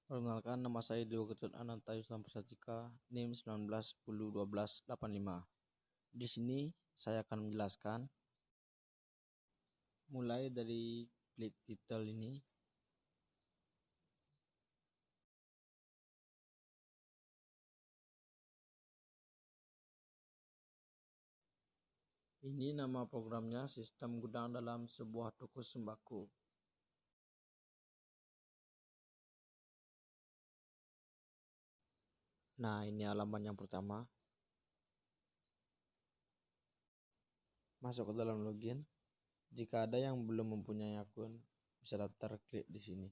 Perkenalkan, nama saya Dewa Ketut Ananta Yuslam Prasatika, NIM 19101285. Di sini saya akan menjelaskan mulai dari klik title ini. Ini nama programnya, sistem gudang dalam sebuah toko sembako. Nah, ini halaman yang pertama. Masuk ke dalam login. Jika ada yang belum mempunyai akun, bisa daftar, klik di sini.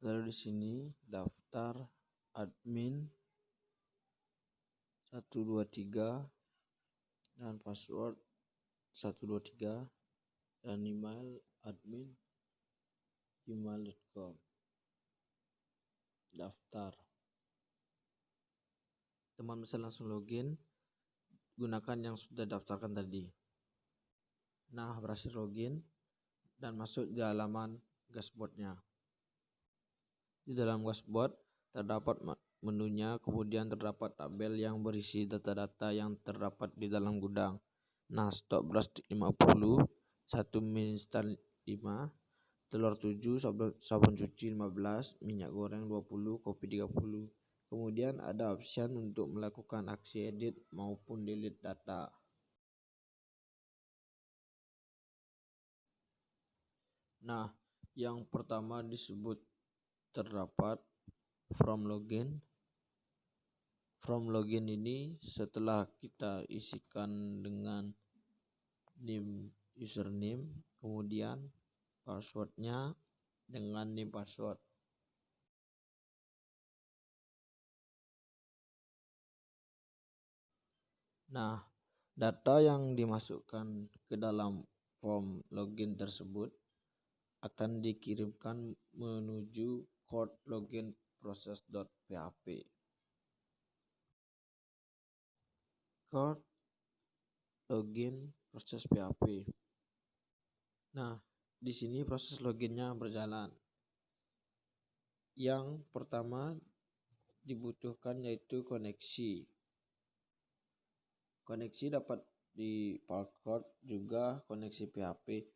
Lalu di sini daftar admin 123 dan password 123 dan email admin gmail.com. Daftar. Teman bisa langsung login, gunakan yang sudah daftarkan tadi. Nah, berhasil login dan masuk di halaman dashboardnya. Di dalam dashboard terdapat menunya, kemudian terdapat tabel yang berisi data-data yang terdapat di dalam gudang. Nah, stok beras 50, 1 mie instan 5, telur 7, sabun cuci 15, minyak goreng 20, kopi 30. Kemudian ada option untuk melakukan aksi edit maupun delete data. Nah, yang pertama disebut terdapat from login. From login ini setelah kita isikan dengan name username, kemudian passwordnya dengan name password. Nah, data yang dimasukkan ke dalam form login tersebut akan dikirimkan menuju code login process.php. Code login proses PHP. Nah, di sini proses loginnya berjalan. Yang pertama dibutuhkan yaitu koneksi. Koneksi dapat di Palcode juga koneksi PHP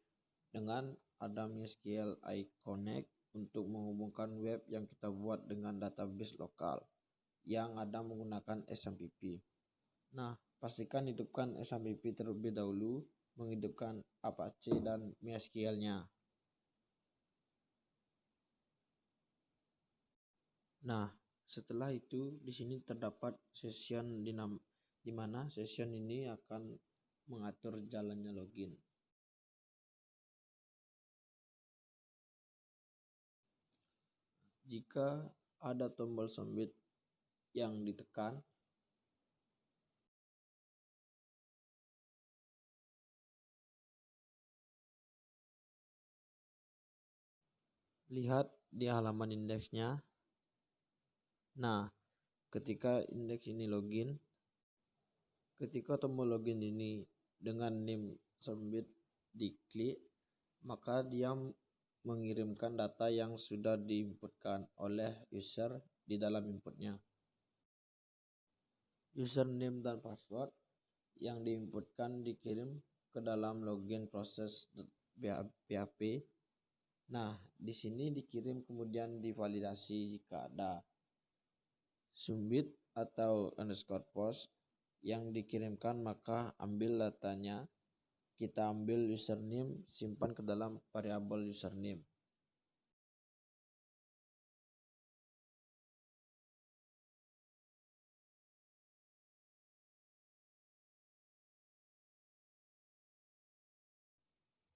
dengan ada MySQL iConnect untuk menghubungkan web yang kita buat dengan database lokal yang ada menggunakan SMPP. Nah, pastikan hidupkan SMPP terlebih dahulu, menghidupkan Apache dan MySQL-nya. Nah, setelah itu di sini terdapat session di mana session ini akan mengatur jalannya login. Jika ada tombol submit yang ditekan, lihat di halaman indeksnya. Nah, ketika indeks ini login, ketika tombol login ini dengan name submit diklik, maka dia mengirimkan data yang sudah diinputkan oleh user di dalam inputnya. Username dan password yang diinputkan dikirim ke dalam login proses PHP. Nah, di sini dikirim kemudian divalidasi jika ada submit atau underscore post yang dikirimkan, maka ambil datanya, kita ambil username, simpan ke dalam variabel username.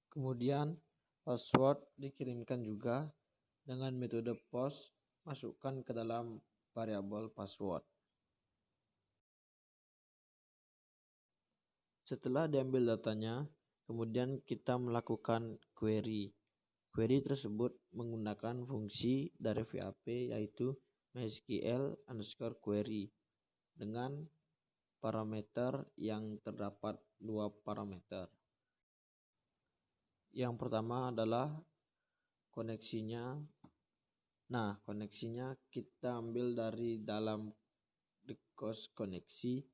Kemudian password dikirimkan juga dengan metode post, masukkan ke dalam variabel password. Setelah diambil datanya, kemudian kita melakukan query. Query tersebut menggunakan fungsi dari PHP yaitu MySQL underscore query dengan parameter yang terdapat 2 parameter. Yang pertama adalah koneksinya Nah, koneksinya kita ambil dari dalam request koneksi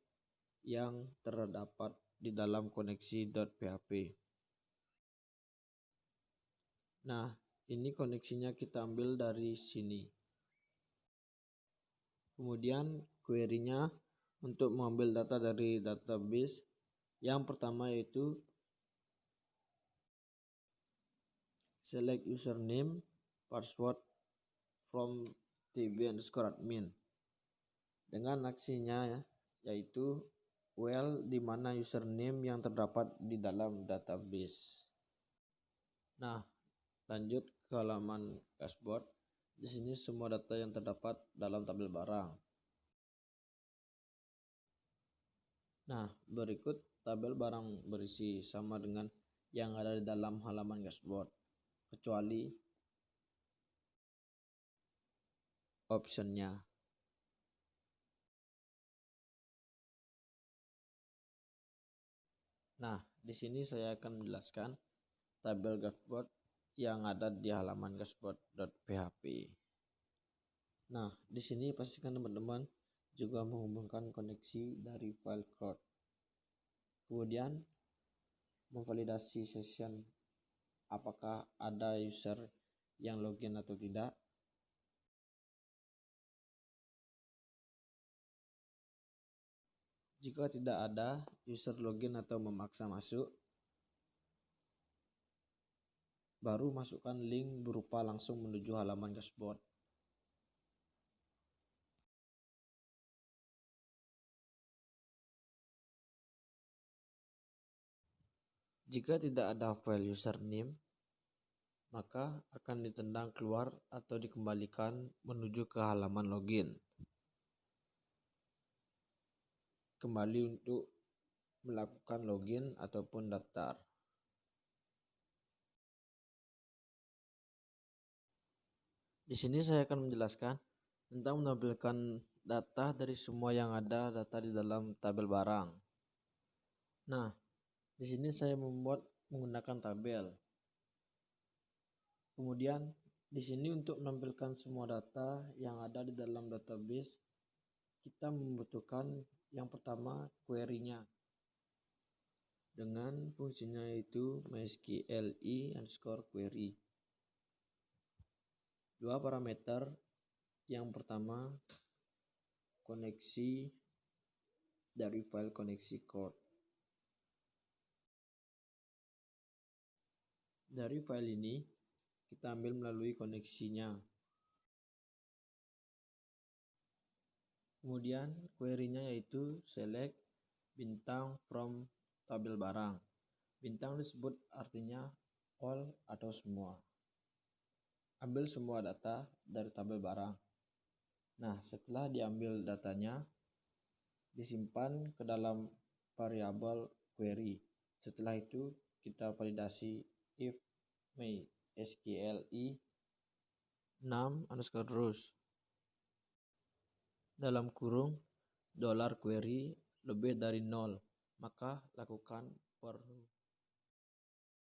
yang terdapat di dalam koneksi.php. Nah, ini koneksinya kita ambil dari sini. Kemudian query-nya untuk mengambil data dari database, yang pertama yaitu select username password from tb_admin dengan aksinya yaitu well di mana username yang terdapat di dalam database. Nah, lanjut ke halaman dashboard. Di sini semua data yang terdapat dalam tabel barang. Nah, berikut tabel barang berisi sama dengan yang ada di dalam halaman dashboard, kecuali optionnya. Nah, di sini saya akan menjelaskan tabel dashboard yang ada di halaman dashboard.php. Nah, di sini pastikan teman-teman juga menghubungkan koneksi dari file crowd. Kemudian memvalidasi session apakah ada user yang login atau tidak. Jika tidak ada user login atau memaksa masuk, baru masukkan link berupa langsung menuju halaman dashboard. Jika tidak ada file username, maka akan ditendang keluar atau dikembalikan menuju ke halaman login. Kembali untuk melakukan login ataupun daftar. Di sini saya akan menjelaskan tentang menampilkan data dari semua yang ada data di dalam tabel barang. Nah, di sini saya membuat menggunakan tabel. Kemudian di sini untuk menampilkan semua data yang ada di dalam database, kita membutuhkan yang pertama query-nya dengan fungsinya yaitu mysqli_query. Dua parameter, yang pertama koneksi dari file koneksi code. Dari file ini kita ambil melalui koneksinya. Kemudian query-nya yaitu select bintang from tabel barang. Bintang disebut artinya all atau semua. Ambil semua data dari tabel barang. Nah, setelah diambil datanya, disimpan ke dalam variabel query. Setelah itu kita validasi if mysqli 6_rows dalam kurung $query lebih dari 0, maka lakukan for